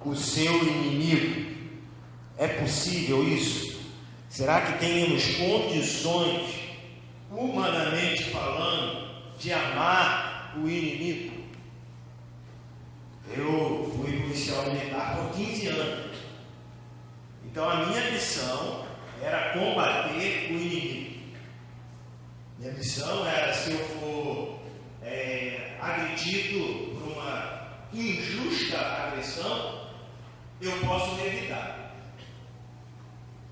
o seu inimigo. É possível isso? Será que temos condições, humanamente falando, de amar o inimigo? Eu fui policial militar por 15 anos. Então a minha missão era combater o inimigo. Minha missão era, se eu for agredido por uma injusta agressão, eu posso me evitar.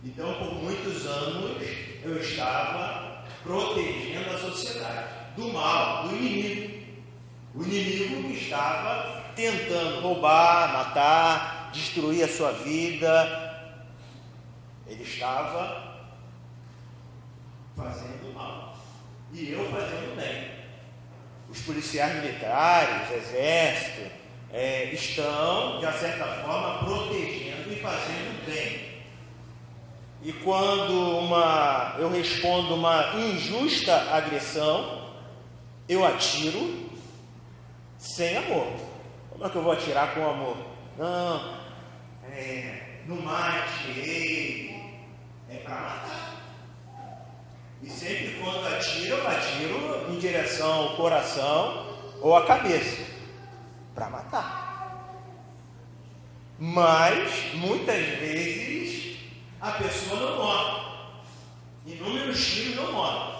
Então, por muitos anos, eu estava protegendo a sociedade do mal, do inimigo. O inimigo que estava tentando roubar, matar, destruir a sua vida. Ele estava fazendo mal e eu fazendo bem. Os policiais militares, exército, estão, de certa forma, protegendo e fazendo bem. E quando eu respondo uma injusta agressão, eu atiro sem amor. Como é que eu vou atirar com amor? Não mate ele, é para matar. E sempre quando eu atiro em direção ao coração ou à cabeça, para matar. Mas, muitas vezes, a pessoa não morre. Inúmeros tiros não morrem.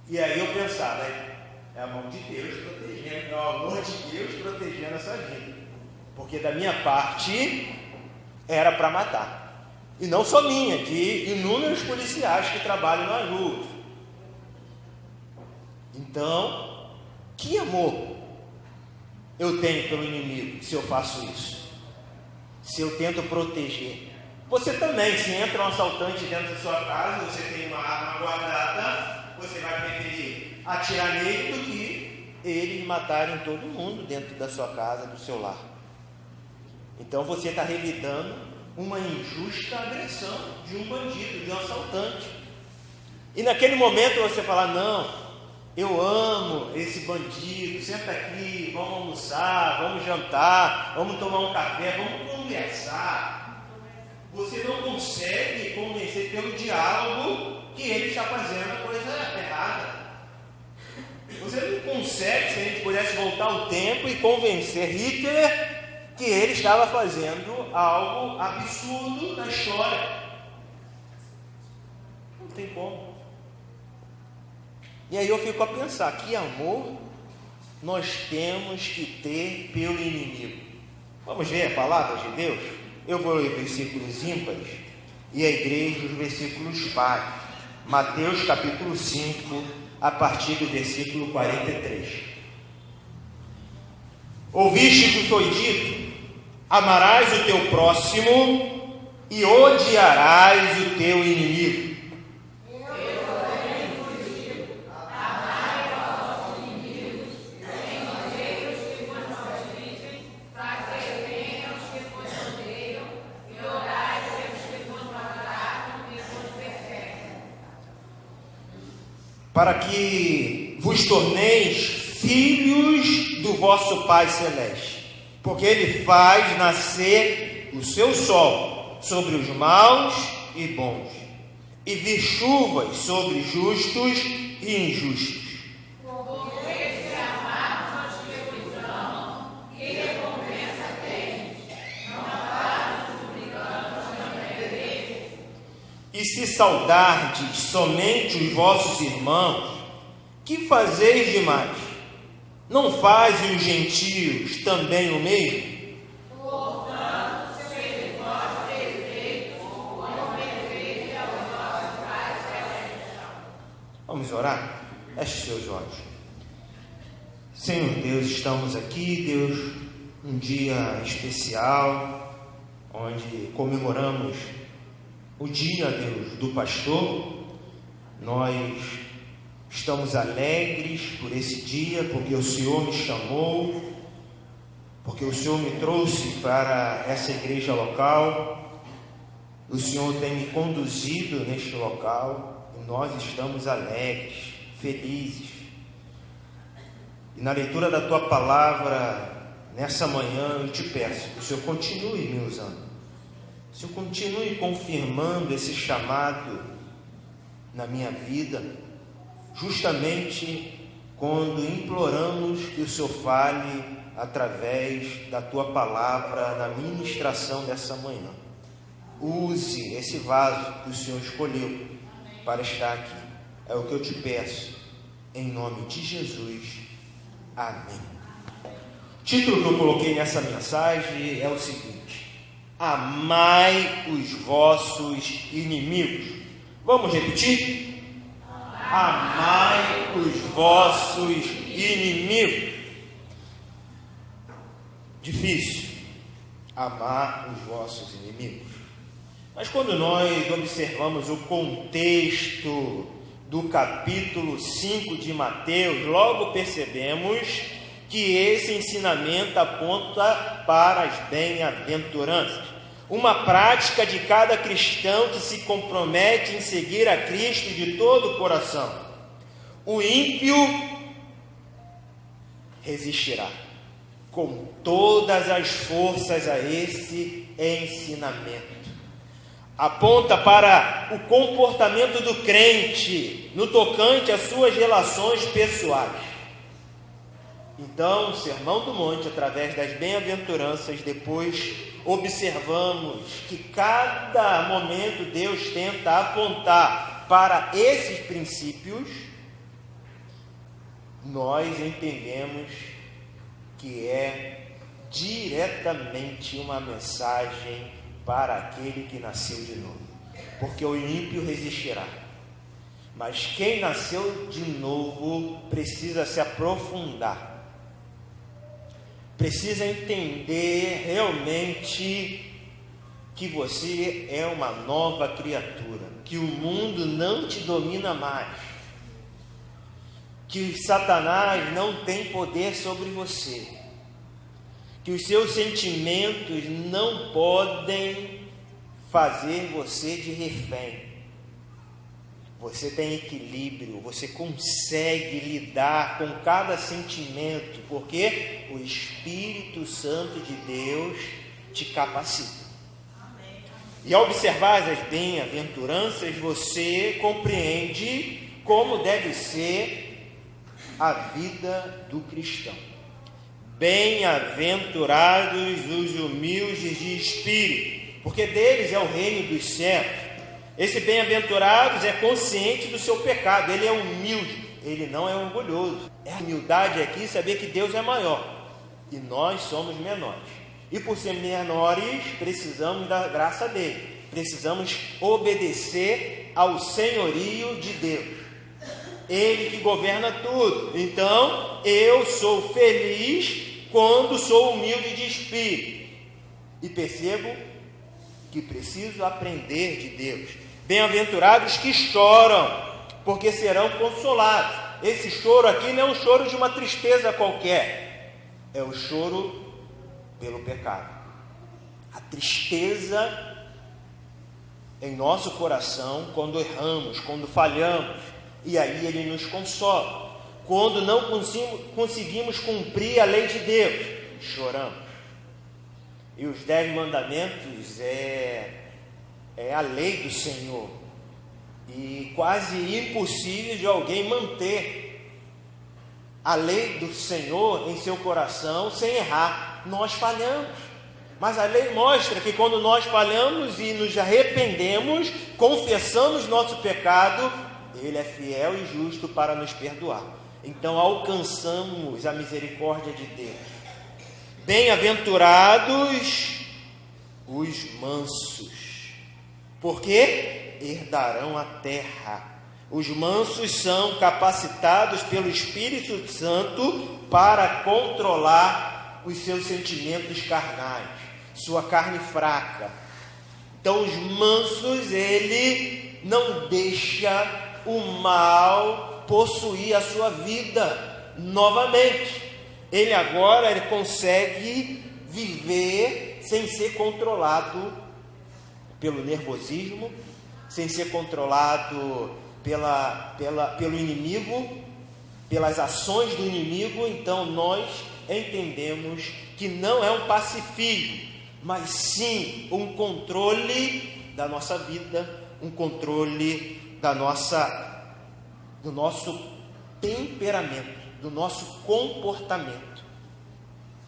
E aí eu pensava, é a mão de Deus protegendo, é o amor de Deus protegendo essa vida. Porque da minha parte, era para matar. E não só minha, de inúmeros policiais que trabalham nas ruas. Então, que amor eu tenho pelo inimigo se eu faço isso? Se eu tento proteger. Você também, se entra um assaltante dentro da sua casa, você tem uma arma guardada, você vai preferir atirar nele do que eles matarem todo mundo dentro da sua casa, do seu lar. Então você está revidando uma injusta agressão de um bandido, de um assaltante. E naquele momento você fala, não, eu amo esse bandido, senta aqui, vamos almoçar, vamos jantar, vamos tomar um café, vamos conversar. Você não consegue convencer pelo diálogo que ele está fazendo a coisa errada. Você não consegue, se a gente pudesse voltar o tempo e convencer Hitler que ele estava fazendo algo absurdo na história. Não tem como. E aí eu fico a pensar, que amor nós temos que ter pelo inimigo. Vamos ver a palavra de Deus? Eu vou ler versículos ímpares e a igreja os versículos pares. Mateus capítulo 5, a partir do versículo 43. Ouviste que foi dito: amarás o teu próximo e odiarás o teu inimigo. Eu também vos digo: amai aos vossos inimigos, bendizei os que vos maldizem, fazei bem aos que vos odeiam, e orai pelos que vos maltratam e vos perseguem, para que vos torneis filhos do vosso Pai Celeste, porque Ele faz nascer o seu sol sobre os maus e bons, e vir chuvas sobre justos e injustos. Porque se amarmos os que vos amam, que recompensa tens? Não amados os publicanos também deles? E se saudardes somente os vossos irmãos, que fazeis demais? Não fazem os gentios também o mesmo? Portanto, sede vós perfeitos, como perfeito é o vosso Pai Celestial. Vamos orar? Feche seus olhos. Senhor Deus, estamos aqui, Deus, um dia especial, onde comemoramos o dia, Deus, do pastor. Nós estamos alegres por esse dia, porque o Senhor me chamou, porque o Senhor me trouxe para essa igreja local, o Senhor tem me conduzido neste local, e nós estamos alegres, felizes. E na leitura da Tua Palavra, nessa manhã eu te peço que o Senhor continue me usando, que o Senhor continue confirmando esse chamado na minha vida, justamente quando imploramos que o Senhor fale através da Tua palavra na ministração dessa manhã. Use esse vaso que o Senhor escolheu para estar aqui. É o que eu te peço, em nome de Jesus. Amém. O título que eu coloquei nessa mensagem é o seguinte: amai os vossos inimigos. Vamos repetir? Amai os vossos inimigos. Difícil amar os vossos inimigos. Mas quando nós observamos o contexto do capítulo 5 de Mateus, logo percebemos que esse ensinamento aponta para as bem-aventuranças, uma prática de cada cristão que se compromete em seguir a Cristo de todo o coração. O ímpio resistirá com todas as forças a esse ensinamento. Aponta para o comportamento do crente no tocante às suas relações pessoais. Então, o Sermão do Monte, através das bem-aventuranças, depois observamos que cada momento Deus tenta apontar para esses princípios. Nós entendemos que é diretamente uma mensagem para aquele que nasceu de novo, porque o ímpio resistirá, mas quem nasceu de novo precisa se aprofundar, precisa entender realmente que você é uma nova criatura, que o mundo não te domina mais, que Satanás não tem poder sobre você, que os seus sentimentos não podem fazer você de refém. Você tem equilíbrio, você consegue lidar com cada sentimento, porque o Espírito Santo de Deus te capacita. E ao observar as bem-aventuranças, você compreende como deve ser a vida do cristão. Bem-aventurados os humildes de espírito, porque deles é o reino dos céus. Esse bem-aventurados é consciente do seu pecado, ele é humilde, ele não é orgulhoso. A humildade aqui é saber que Deus é maior e nós somos menores. E por ser menores, precisamos da graça dele, precisamos obedecer ao senhorio de Deus. Ele que governa tudo. Então, eu sou feliz quando sou humilde de espírito e percebo que preciso aprender de Deus. Bem-aventurados que choram, porque serão consolados. Esse choro aqui não é um choro de uma tristeza qualquer, é o choro pelo pecado. A tristeza em nosso coração quando erramos, quando falhamos, e aí Ele nos consola. Quando não conseguimos cumprir a lei de Deus, choramos. E os 10 mandamentos é a lei do Senhor, e quase impossível de alguém manter a lei do Senhor em seu coração sem errar. Nós falhamos, mas a lei mostra que quando nós falhamos e nos arrependemos, confessamos nosso pecado, Ele é fiel e justo para nos perdoar. Então alcançamos a misericórdia de Deus. Bem-aventurados os mansos, porque herdarão a terra. Os mansos são capacitados pelo Espírito Santo para controlar os seus sentimentos carnais, sua carne fraca. Então os mansos, ele não deixa o mal possuir a sua vida novamente. Ele consegue viver sem ser controlado pelo nervosismo, sem ser controlado pelo inimigo, pelas ações do inimigo. Então nós entendemos que não é um pacifismo, mas sim um controle da nossa vida, um controle do nosso temperamento, do nosso comportamento.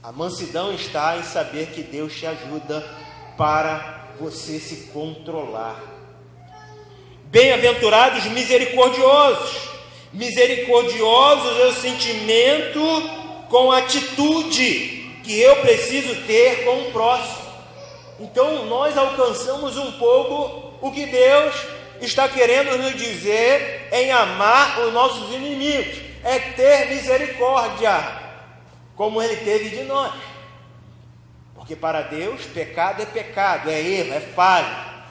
A mansidão está em saber que Deus te ajuda para você se controlar. Bem-aventurados misericordiosos. Misericordiosos é o sentimento com a atitude que eu preciso ter com o próximo. Então nós alcançamos um pouco o que Deus está querendo nos dizer em amar os nossos inimigos. É ter misericórdia, como Ele teve de nós. Porque para Deus, pecado é pecado, é erro, é falha.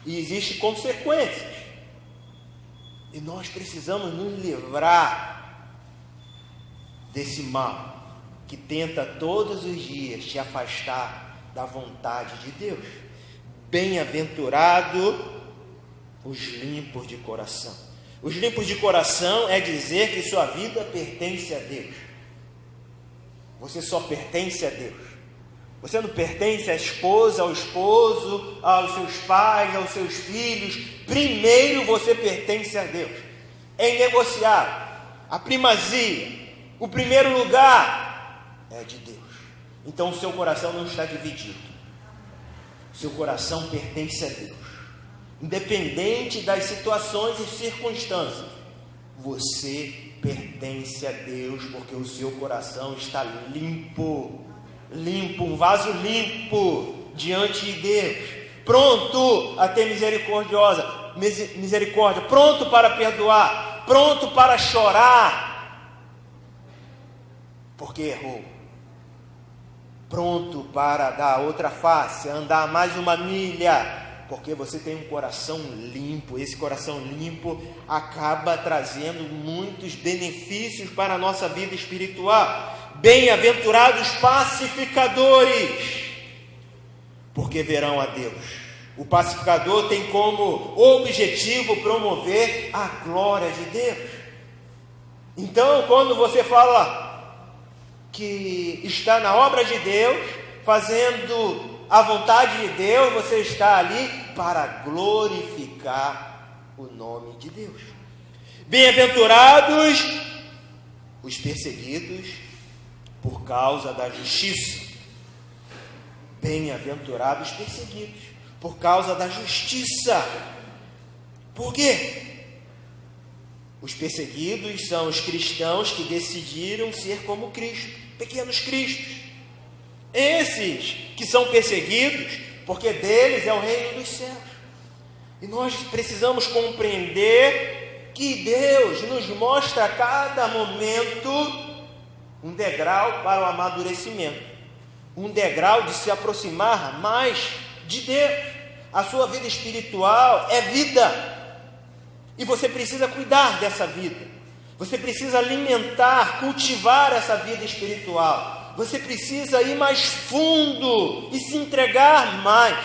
E existem consequências. E nós precisamos nos livrar desse mal que tenta todos os dias te afastar da vontade de Deus. Bem-aventurado os limpos de coração. Os limpos de coração é dizer que sua vida pertence a Deus. Você só pertence a Deus. Você não pertence à esposa, ao esposo, aos seus pais, aos seus filhos. Primeiro você pertence a Deus. É inegociável. A primazia, o primeiro lugar é de Deus. Então o seu coração não está dividido. O seu coração pertence a Deus. Independente das situações e circunstâncias, você pertence a Deus, porque o seu coração está limpo. Limpo, um vaso limpo diante de Deus, pronto a ter misericórdia, pronto para perdoar, pronto para chorar, porque errou, pronto para dar outra face, andar mais uma milha, porque você tem um coração limpo. Esse coração limpo acaba trazendo muitos benefícios para a nossa vida espiritual. Bem-aventurados pacificadores, porque verão a Deus. O pacificador tem como objetivo promover a glória de Deus. Então, quando você fala que está na obra de Deus, fazendo a vontade de Deus, você está ali para glorificar o nome de Deus. Bem-aventurados os perseguidos por causa da justiça. Bem-aventurados os perseguidos por causa da justiça. Por quê? Os perseguidos são os cristãos que decidiram ser como Cristo, pequenos cristos. Esses que são perseguidos, porque deles é o reino dos céus. E nós precisamos compreender que Deus nos mostra a cada momento um degrau para o amadurecimento, um degrau de se aproximar mais de Deus. A sua vida espiritual é vida, e você precisa cuidar dessa vida, você precisa alimentar, cultivar essa vida espiritual. Você precisa ir mais fundo e se entregar mais.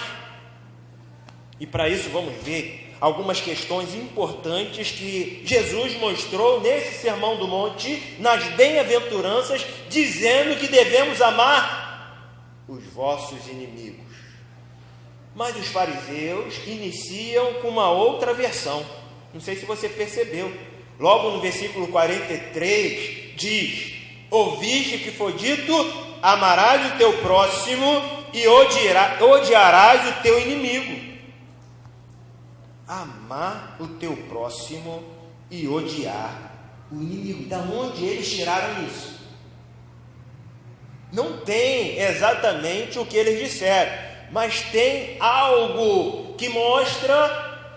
E para isso vamos ver algumas questões importantes que Jesus mostrou nesse Sermão do Monte, nas bem-aventuranças, dizendo que devemos amar os vossos inimigos. Mas os fariseus iniciam com uma outra versão. Não sei se você percebeu. Logo no versículo 43 diz: ouviste que foi dito, amarás o teu próximo e odiarás o teu inimigo. Amar o teu próximo e odiar o inimigo. Da onde eles tiraram isso? Não tem exatamente o que eles disseram, mas tem algo que mostra,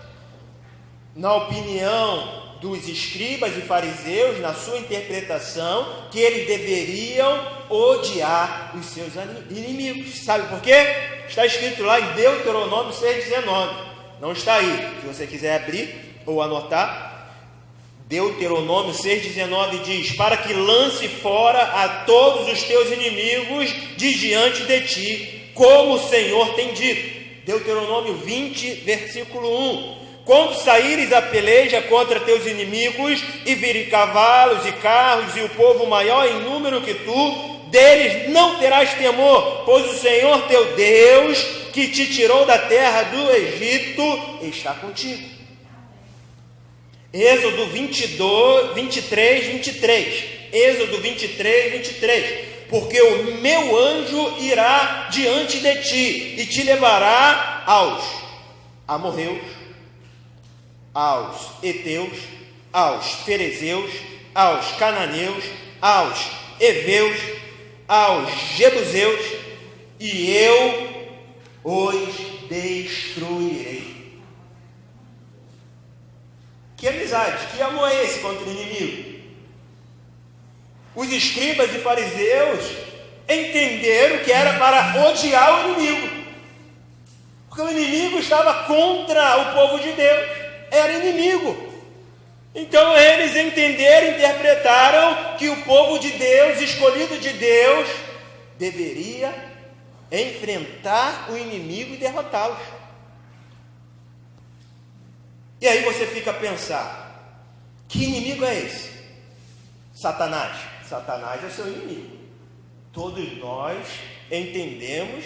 na opinião dos escribas e fariseus, na sua interpretação, que eles deveriam odiar os seus inimigos. Sabe por quê? Está escrito lá em Deuteronômio 6,19. Não está aí. Se você quiser abrir ou anotar, Deuteronômio 6,19 diz: para que lance fora a todos os teus inimigos de diante de ti, como o Senhor tem dito. Deuteronômio 20, versículo 1. Quando saíres a peleja contra teus inimigos, e virem cavalos e carros, e o povo maior em número que tu, deles não terás temor, pois o Senhor teu Deus, que te tirou da terra do Egito, está contigo. Êxodo 23. Êxodo 23. Porque o meu anjo irá diante de ti e te levará aos amorreus, aos heteus, aos ferezeus, aos cananeus, aos heveus, aos jebuseus, e eu os destruirei. Que amizade, que amor é esse contra o inimigo? Os escribas e fariseus entenderam que era para odiar o inimigo, porque o inimigo estava contra o povo de Deus, era inimigo. Então eles entenderam, interpretaram que o povo de Deus, escolhido de Deus, deveria enfrentar o inimigo e derrotá-los. E aí você fica a pensar, que inimigo é esse? Satanás. Satanás é seu inimigo. Todos nós entendemos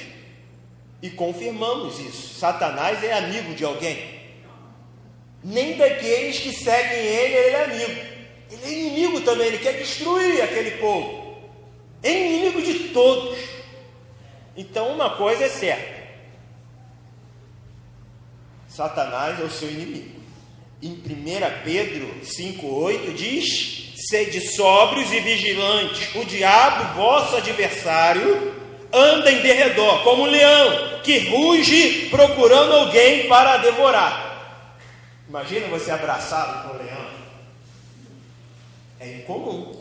e confirmamos isso. Satanás é amigo de alguém. Nem daqueles que seguem ele é amigo. Ele é inimigo também, ele quer destruir aquele povo. É inimigo de todos. Então uma coisa é certa: Satanás é o seu inimigo. Em 1 Pedro 5,8 diz: sede sóbrios e vigilantes, o diabo, vosso adversário, anda em derredor, como um leão, que ruge procurando alguém para devorar. Imagina você abraçado com o leão. É incomum.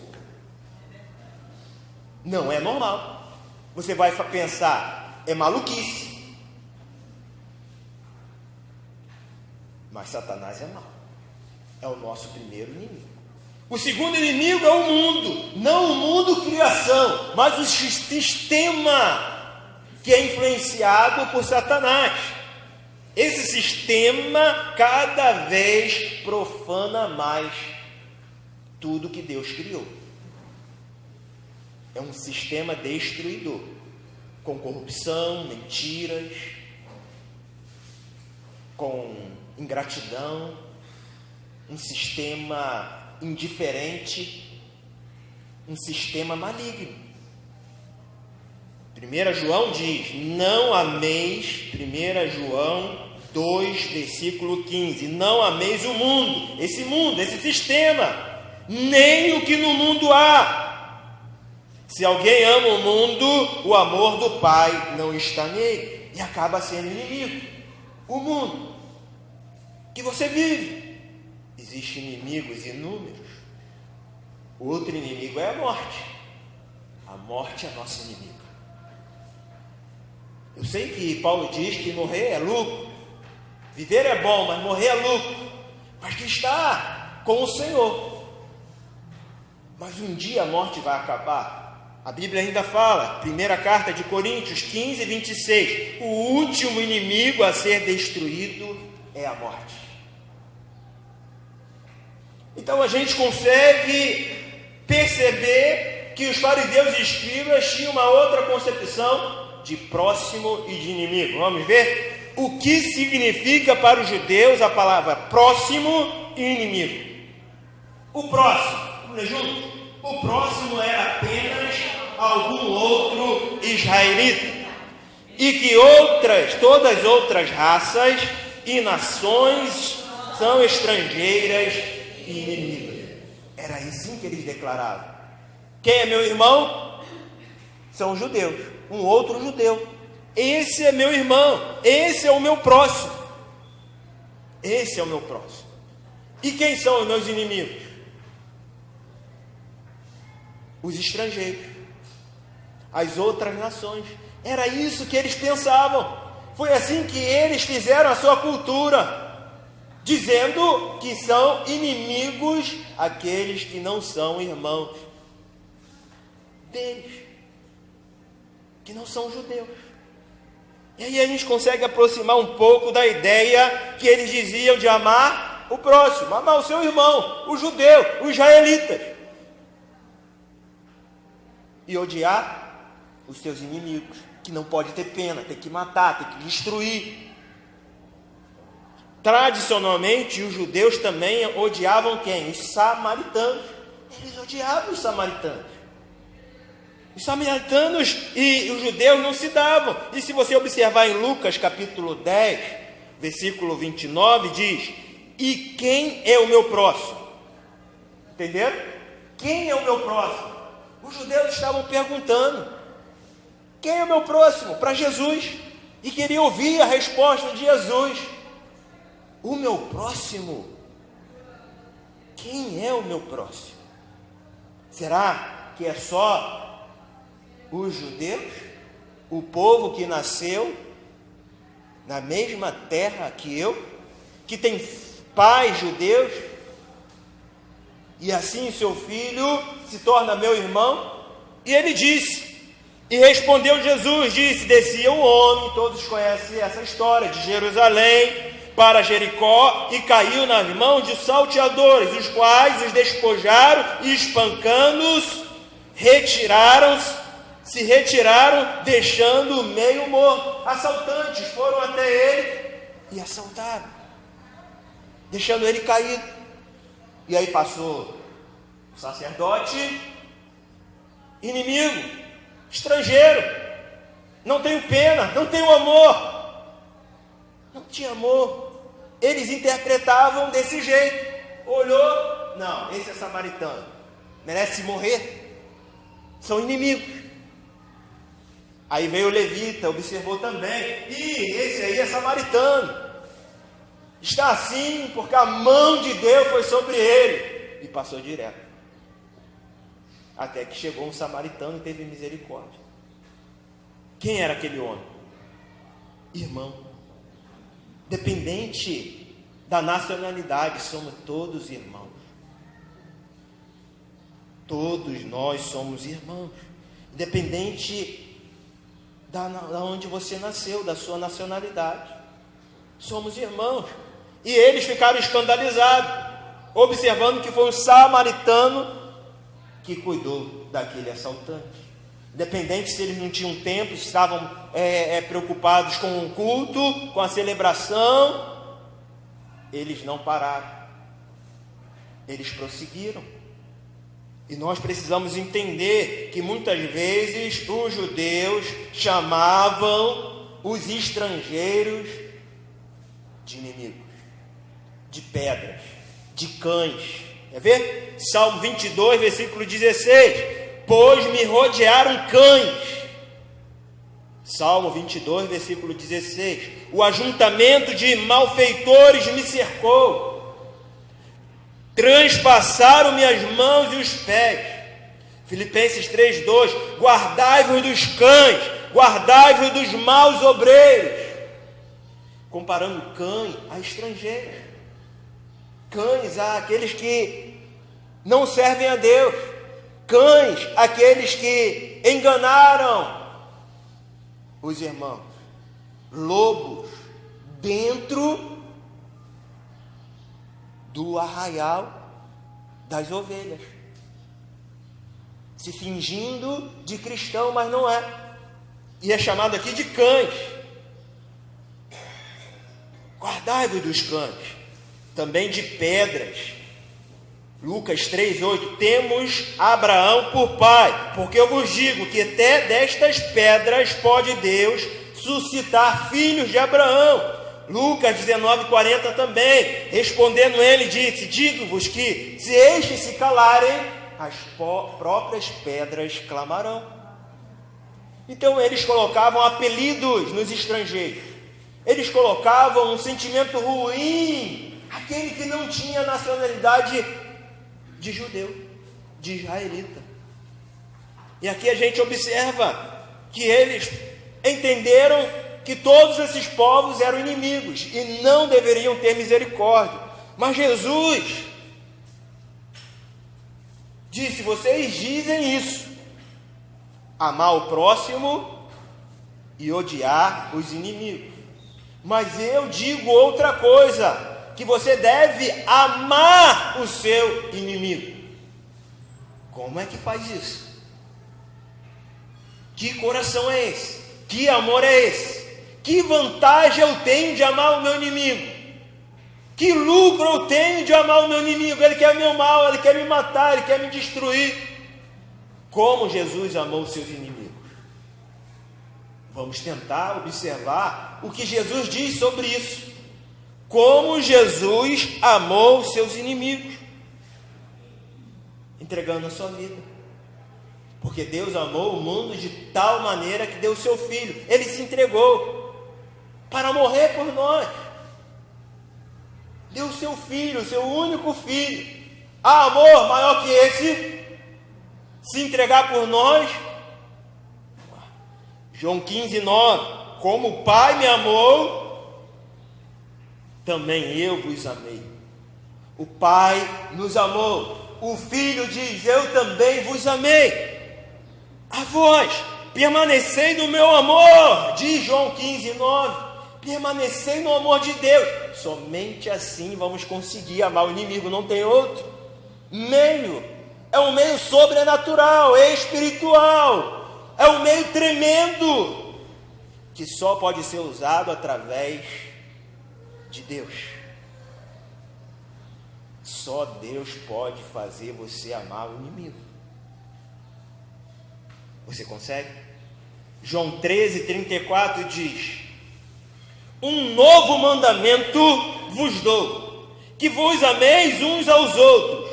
Não é normal. Você vai pensar, é maluquice. Mas Satanás é mau. É o nosso primeiro inimigo. O segundo inimigo é o mundo. Não o mundo criação, mas o sistema que é influenciado por Satanás. Esse sistema cada vez profana mais tudo que Deus criou. É um sistema destruidor, com corrupção, mentiras, com ingratidão, um sistema indiferente, um sistema maligno. 1 João diz: não ameis, 1 João 2, versículo 15, não ameis o mundo, esse sistema, nem o que no mundo há. Se alguém ama o mundo, o amor do Pai não está nele, e acaba sendo inimigo. O mundo que você vive, existem inimigos inúmeros. O outro inimigo é a morte. A morte é nosso inimigo. Eu sei que Paulo diz que morrer é lucro, viver é bom, mas morrer é lucro, mas que está com o Senhor. Mas um dia a morte vai acabar. A Bíblia ainda fala, 1ª carta de Coríntios 15, 26, o último inimigo a ser destruído é a morte. Então a gente consegue perceber que os fariseus e escribas tinham uma outra concepção de próximo e de inimigo. Vamos ver o que significa para os judeus a palavra próximo e inimigo. O próximo, vamos ler junto? O próximo era apenas algum outro israelita, e que todas as outras raças e nações são estrangeiras e inimigas. Era assim que eles declaravam. Quem é meu irmão? São os judeus, um outro judeu. Esse é meu irmão, esse é o meu próximo. Esse é o meu próximo. E quem são os meus inimigos? Os estrangeiros, as outras nações. Era isso que eles pensavam. Foi assim que eles fizeram a sua cultura, dizendo que são inimigos aqueles que não são irmãos deles, que não são judeus. E aí a gente consegue aproximar um pouco da ideia que eles diziam de amar o próximo, amar o seu irmão, o judeu, os israelitas. e odiar os seus inimigos, que não pode ter pena, tem que matar, tem que destruir. Tradicionalmente, os judeus também odiavam quem? Os samaritanos. Eles odiavam os samaritanos. Os samaritanos e os judeus não se davam. E se você observar em Lucas capítulo 10, versículo 29, diz: e quem é o meu próximo? Entenderam? Quem é o meu próximo? Os judeus estavam perguntando: quem é o meu próximo? Para Jesus. E queriam ouvir a resposta de Jesus. O meu próximo? Quem é o meu próximo? Será que é só os judeus? O povo que nasceu na mesma terra que eu? Que tem pais judeus? E assim seu filho se torna meu irmão? E ele disse, e respondeu Jesus, disse: descia um homem, todos conhecem essa história, de Jerusalém para Jericó, e caiu nas mãos de salteadores, os quais os despojaram e, espancando-os, se retiraram, deixando-o meio morto. Assaltantes foram até ele e assaltaram, deixando ele caído. E aí passou o sacerdote, inimigo, estrangeiro, não tenho pena, não tenho amor. Não tinha amor. Eles interpretavam desse jeito. Olhou, não, esse é samaritano, merece morrer, são inimigos. Aí veio o levita, observou também, e esse aí é samaritano, está assim porque a mão de Deus foi sobre ele, e passou direto. Até que chegou um samaritano e teve misericórdia. Quem era aquele homem? Irmão. Dependente da nacionalidade, somos todos irmãos. Todos nós somos irmãos. Independente da onde você nasceu, da sua nacionalidade, somos irmãos. E eles ficaram escandalizados, observando que foi um samaritano que cuidou daquele assaltante. Independente se eles não tinham tempo, estavam preocupados com o culto, com a celebração, eles não pararam, eles prosseguiram. E nós precisamos entender que muitas vezes os judeus chamavam os estrangeiros de inimigos, de pedras, de cães. Quer ver? Salmo 22, versículo 16. Pois me rodearam cães. Salmo 22, versículo 16. O ajuntamento de malfeitores me cercou. Transpassaram-me as mãos e os pés. Filipenses 3:2. Guardai-vos dos cães, guardai-vos dos maus obreiros. Comparando cães a estrangeiros. Cães a aqueles que não servem a Deus. Cães, aqueles que enganaram os irmãos. Lobos, dentro do arraial das ovelhas, se fingindo de cristão, mas não é. E é chamado aqui de cães. Guardai-vos dos cães, também de pedras. Lucas 3:8. Temos Abraão por pai, porque eu vos digo que até destas pedras pode Deus suscitar filhos de Abraão. Lucas 19:40 também. Respondendo ele, disse: digo-vos que se estes se calarem, as próprias pedras clamarão. Então eles colocavam apelidos nos estrangeiros, eles colocavam um sentimento ruim, aquele que não tinha nacionalidade de judeu, de israelita. E aqui a gente observa que eles entenderam que todos esses povos eram inimigos e não deveriam ter misericórdia. Mas Jesus disse: vocês dizem isso, amar o próximo e odiar os inimigos, mas eu digo outra coisa, que você deve amar o seu inimigo. Como é que faz isso? Que coração é esse? Que amor é esse? Que vantagem eu tenho de amar o meu inimigo? Que lucro eu tenho de amar o meu inimigo? Ele quer meu mal, ele quer me matar, ele quer me destruir. Como Jesus amou os seus inimigos? Vamos tentar observar o que Jesus diz sobre isso. Como Jesus amou os seus inimigos, entregando a sua vida. Porque Deus amou o mundo de tal maneira que deu o seu Filho. Ele se entregou para morrer por nós. Deu o seu Filho, o seu único Filho. Há amor maior que esse? Se entregar por nós? João 15:9. Como o Pai me amou, também eu vos amei. O Pai nos amou. O Filho diz: eu também vos amei. A vós, permanecei no meu amor, diz João 15:9. Permanecei no amor de Deus. Somente assim vamos conseguir amar o inimigo, não tem outro meio. É um meio sobrenatural, espiritual. É um meio tremendo, que só pode ser usado através de Deus. Só Deus pode fazer você amar o inimigo. Você consegue? João 13:34 diz: um novo mandamento vos dou, que vos ameis uns aos outros.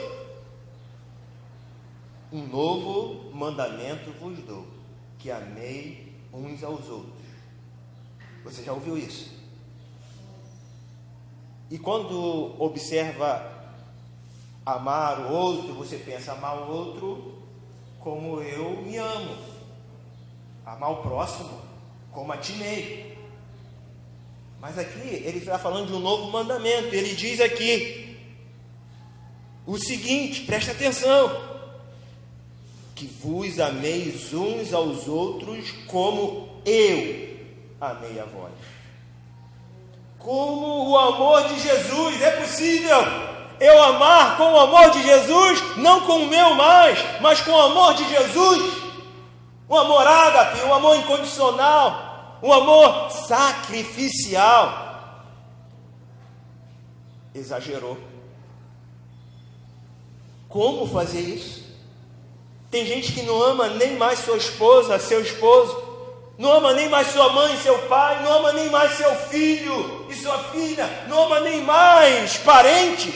Um novo mandamento vos dou, que amei uns aos outros. Você já ouviu isso? E quando observa amar o outro, você pensa amar o outro como eu me amo, amar o próximo como a ti mesmo. Mas aqui ele está falando de um novo mandamento. Ele diz aqui o seguinte, presta atenção: que vos ameis uns aos outros como eu amei a vós. Como o amor de Jesus. É possível eu amar com o amor de Jesus, não com o meu mais, mas com o amor de Jesus? Um amor ágape, um amor incondicional, um amor sacrificial. Exagerou. Como fazer isso? Tem gente que não ama nem mais sua esposa, seu esposo, não ama nem mais sua mãe, seu pai, não ama nem mais seu filho e sua filha, não ama nem mais parentes.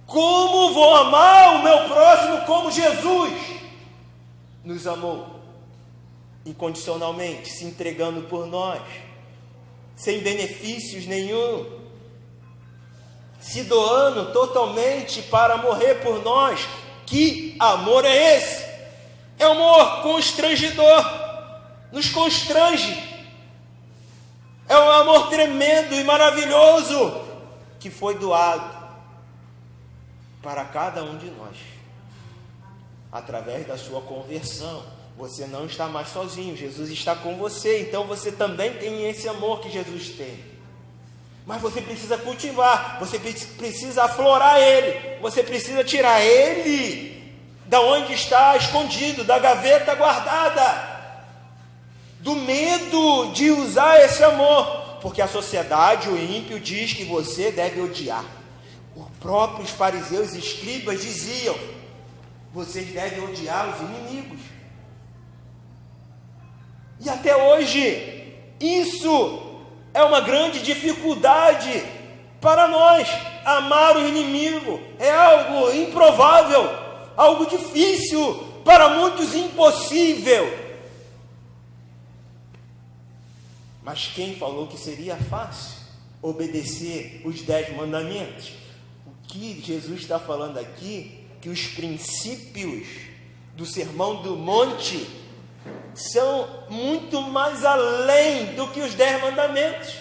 Como vou amar o meu próximo como Jesus nos amou? Incondicionalmente, se entregando por nós, sem benefícios nenhum, se doando totalmente para morrer por nós. Que amor é esse? É um amor constrangedor, nos constrange. É um amor tremendo e maravilhoso que foi doado para cada um de nós, através da sua conversão. Você não está mais sozinho, Jesus está com você, então você também tem esse amor que Jesus tem. Mas você precisa cultivar, você precisa aflorar ele, você precisa tirar ele da onde está escondido, da gaveta guardada, do medo de usar esse amor, porque a sociedade, o ímpio, diz que você deve odiar. Os próprios fariseus e escribas diziam: vocês devem odiar os inimigos. E até hoje, isso é uma grande dificuldade para nós. Amar o inimigo é algo improvável, algo difícil, para muitos impossível. Mas quem falou que seria fácil obedecer os 10 mandamentos? O que Jesus está falando aqui, que os princípios do Sermão do Monte são muito mais além do que os 10 mandamentos.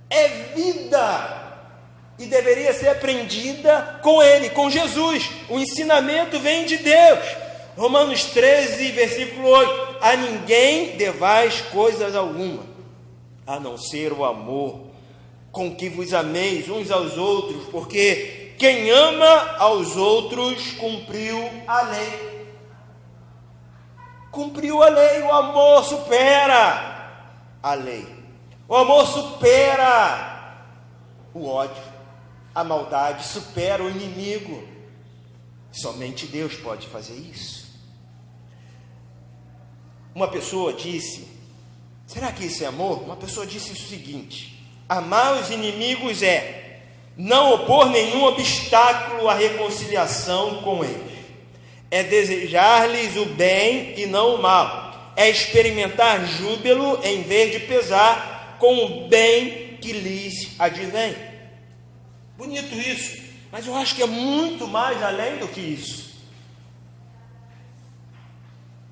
É vida, e deveria ser aprendida com ele, com Jesus. O ensinamento vem de Deus. Romanos 13, versículo 8: a ninguém devais coisas alguma, a não ser o amor, com que vos ameis uns aos outros, porque quem ama aos outros cumpriu a lei. cumpriu a lei. O amor supera a lei. O amor supera o ódio, a maldade, supera o inimigo. Somente Deus pode fazer isso. Uma pessoa disse, será que isso é amor? Uma pessoa disse o seguinte: amar os inimigos é não opor nenhum obstáculo à reconciliação com eles, é desejar-lhes o bem e não o mal, é experimentar júbilo em vez de pesar com o bem que lhes advém. Bonito isso, mas eu acho que é muito mais além do que isso.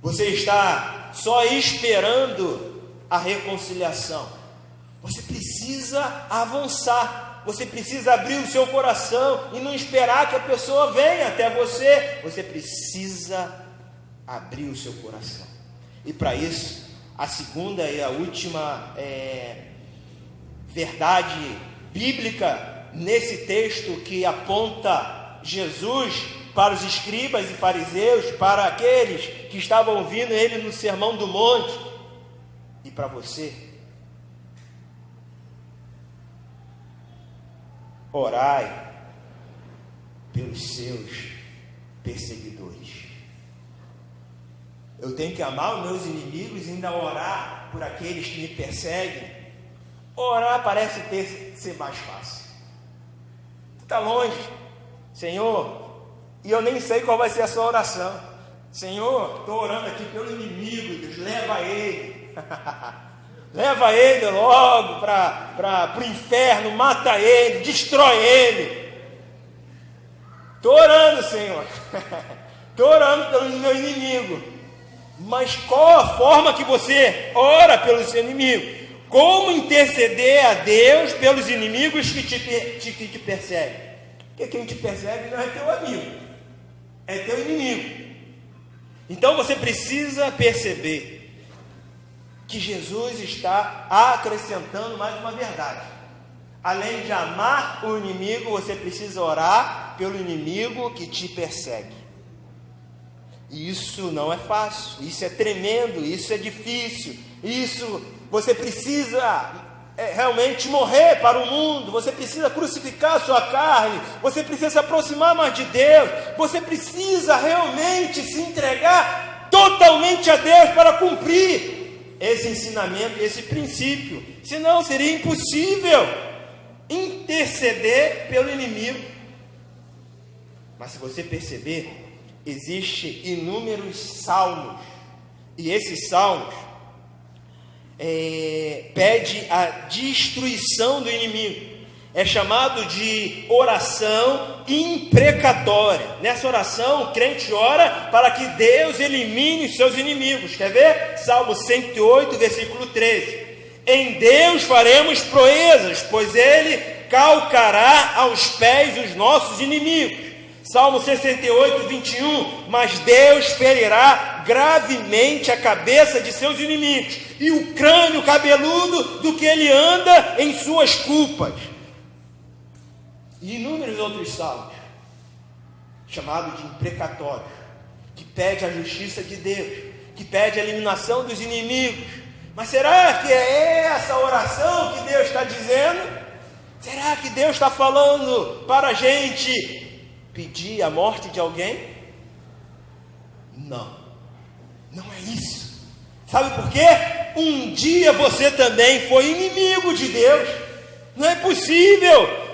Você está só esperando a reconciliação. Você precisa avançar. Você precisa abrir o seu coração e não esperar que a pessoa venha até você. Você precisa abrir o seu coração. E para isso, a segunda e a última verdade bíblica nesse texto que aponta Jesus para os escribas e fariseus, para aqueles que estavam ouvindo ele no Sermão do Monte, e para você: orai pelos seus perseguidores. Eu tenho que amar os meus inimigos e ainda orar por aqueles que me perseguem. Orar parece ser mais fácil. Está longe, Senhor, e eu nem sei qual vai ser a sua oração. Senhor, estou orando aqui pelo inimigo, Deus, leva ele. Leva ele logo para o inferno, mata ele, destrói ele. Estou orando, Senhor. Estou orando pelo meu inimigo. Mas qual a forma que você ora pelo seu inimigo? Como interceder a Deus pelos inimigos que te perseguem? Porque quem te persegue não é teu amigo, é teu inimigo. Então você precisa perceber que Jesus está acrescentando mais uma verdade. Além de amar o inimigo, você precisa orar pelo inimigo que te persegue. E isso não é fácil, isso é tremendo, isso é difícil, isso você precisa realmente morrer para o mundo, você precisa crucificar a sua carne, você precisa se aproximar mais de Deus, você precisa realmente se entregar totalmente a Deus para cumprir esse ensinamento, esse princípio. Senão seria impossível interceder pelo inimigo. Mas se você perceber, existem inúmeros salmos, e esses salmos pede a destruição do inimigo. É chamado de oração imprecatória. Nessa oração, o crente ora para que Deus elimine os seus inimigos. Quer ver? Salmo 108, versículo 13. Em Deus faremos proezas, pois Ele calcará aos pés os nossos inimigos. Salmo 68, 21. Mas Deus ferirá gravemente a cabeça de seus inimigos e o crânio cabeludo do que ele anda em suas culpas. E inúmeros outros salmos, chamados de imprecatórios, que pede a justiça de Deus, que pede a eliminação dos inimigos. Mas será que é essa oração que Deus está dizendo? Será que Deus está falando para a gente pedir a morte de alguém? Não, não é isso. Sabe por quê? Um dia você também foi inimigo de Deus. Não é possível.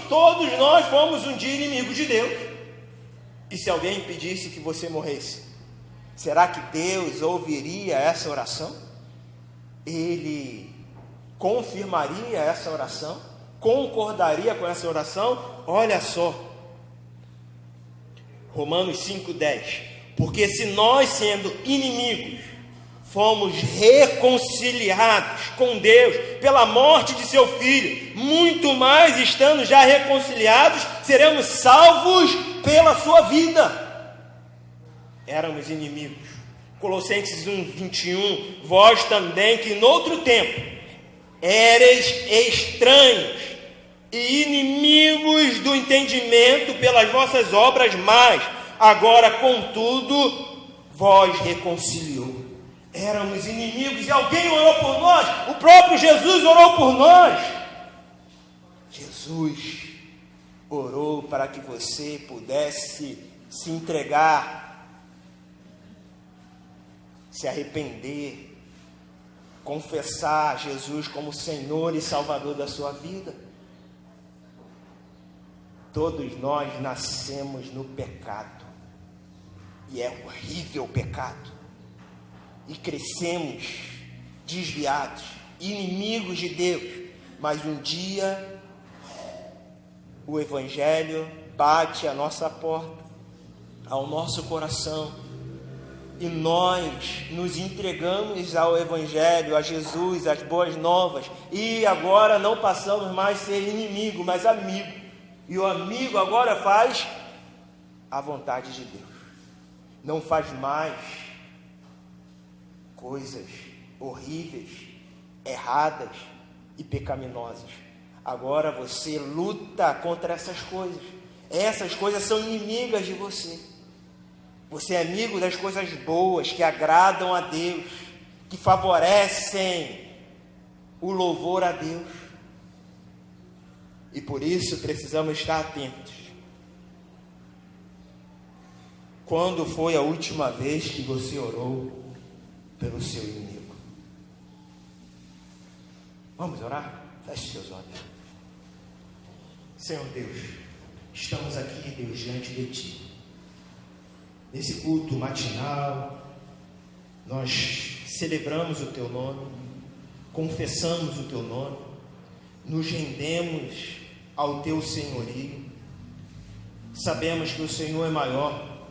Todos nós fomos um dia inimigos de Deus. E se alguém pedisse que você morresse, será que Deus ouviria essa oração? Ele confirmaria essa oração? Concordaria com essa oração? Olha só, Romanos 5,10. Porque se nós, sendo inimigos, fomos reconciliados com Deus pela morte de seu Filho, muito mais, estando já reconciliados, seremos salvos pela sua vida. Éramos inimigos. Colossenses 1:21. Vós também, que noutro tempo éreis estranhos e inimigos do entendimento pelas vossas obras, mas agora, contudo, vós reconciliou. Éramos inimigos e alguém orou por nós. O próprio Jesus orou por nós. Jesus orou para que você pudesse se entregar, se arrepender, confessar Jesus como Senhor e Salvador da sua vida. Todos nós nascemos no pecado, e é horrível o pecado, e crescemos desviados, inimigos de Deus, mas um dia o Evangelho bate à nossa porta, ao nosso coração, e nós nos entregamos ao Evangelho, a Jesus, às boas novas, e agora não passamos mais a ser inimigo, mas amigo. E o amigo agora faz a vontade de Deus. Não faz mais coisas horríveis, erradas e pecaminosas. Agora você luta contra essas coisas. Essas coisas são inimigas de você. Você é amigo das coisas boas, que agradam a Deus, que favorecem o louvor a Deus. E por isso precisamos estar atentos. Quando foi a última vez que você orou pelo seu inimigo? Vamos orar? Feche seus olhos. Senhor Deus, estamos aqui, Deus, diante de Ti. Nesse culto matinal, nós celebramos o Teu nome, confessamos o Teu nome, nos rendemos ao Teu senhorio. Sabemos que o Senhor é maior,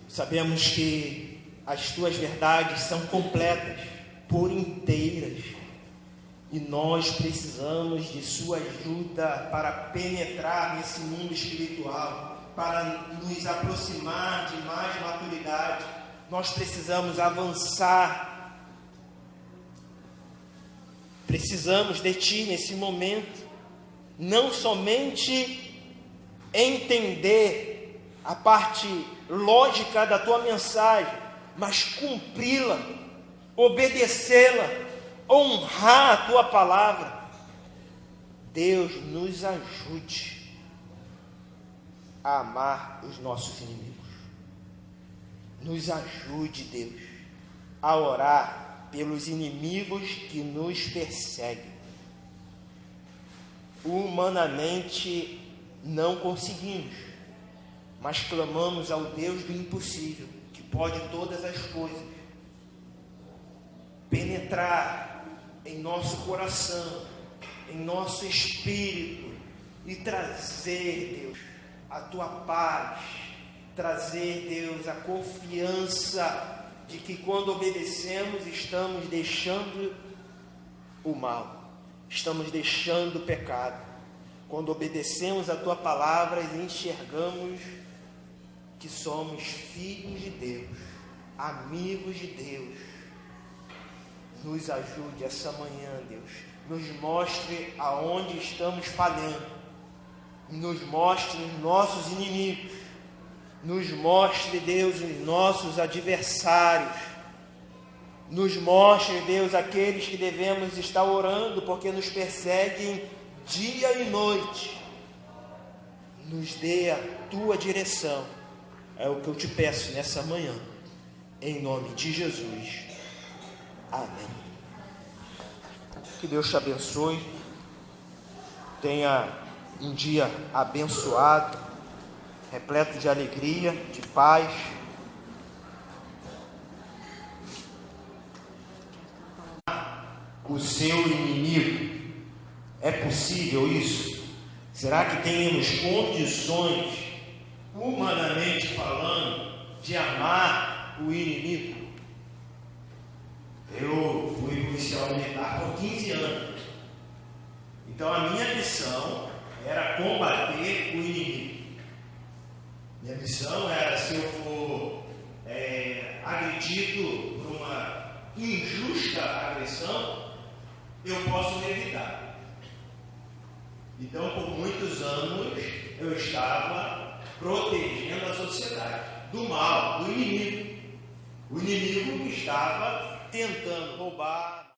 sabemos que as Tuas verdades são completas, por inteiras, e nós precisamos de Sua ajuda para penetrar nesse mundo espiritual, para nos aproximar de mais maturidade. Nós precisamos avançar, precisamos de Ti nesse momento, não somente entender a parte lógica da Tua mensagem, mas cumpri-la, obedecê-la, honrar a Tua palavra. Deus, nos ajude a amar os nossos inimigos. Nos ajude, Deus, a orar pelos inimigos que nos perseguem. Humanamente não conseguimos, mas clamamos ao Deus do impossível, que pode todas as coisas, penetrar em nosso coração, em nosso espírito, e trazer, Deus, a Tua paz, trazer, Deus, a confiança de que quando obedecemos estamos deixando o mal, estamos deixando o pecado. Quando obedecemos a Tua palavra, enxergamos que somos filhos de Deus, amigos de Deus. Nos ajude essa manhã, Deus, nos mostre aonde estamos falhando, nos mostre os nossos inimigos, nos mostre, Deus, os nossos adversários, nos mostre, Deus, aqueles que devemos estar orando, porque nos perseguem dia e noite. Nos dê a Tua direção, é o que eu te peço nessa manhã, em nome de Jesus, amém. Que Deus te abençoe, tenha um dia abençoado, repleto de alegria, de paz. O seu inimigo, é possível isso? Será que temos condições, humanamente falando, de amar o inimigo? Eu fui policial militar por 15 anos, então a minha missão era combater o inimigo. Minha missão era, se eu for agredido por uma injusta agressão, eu posso evitar. Então, por muitos anos, eu estava protegendo a sociedade. do mal, do inimigo. O inimigo que estava tentando roubar.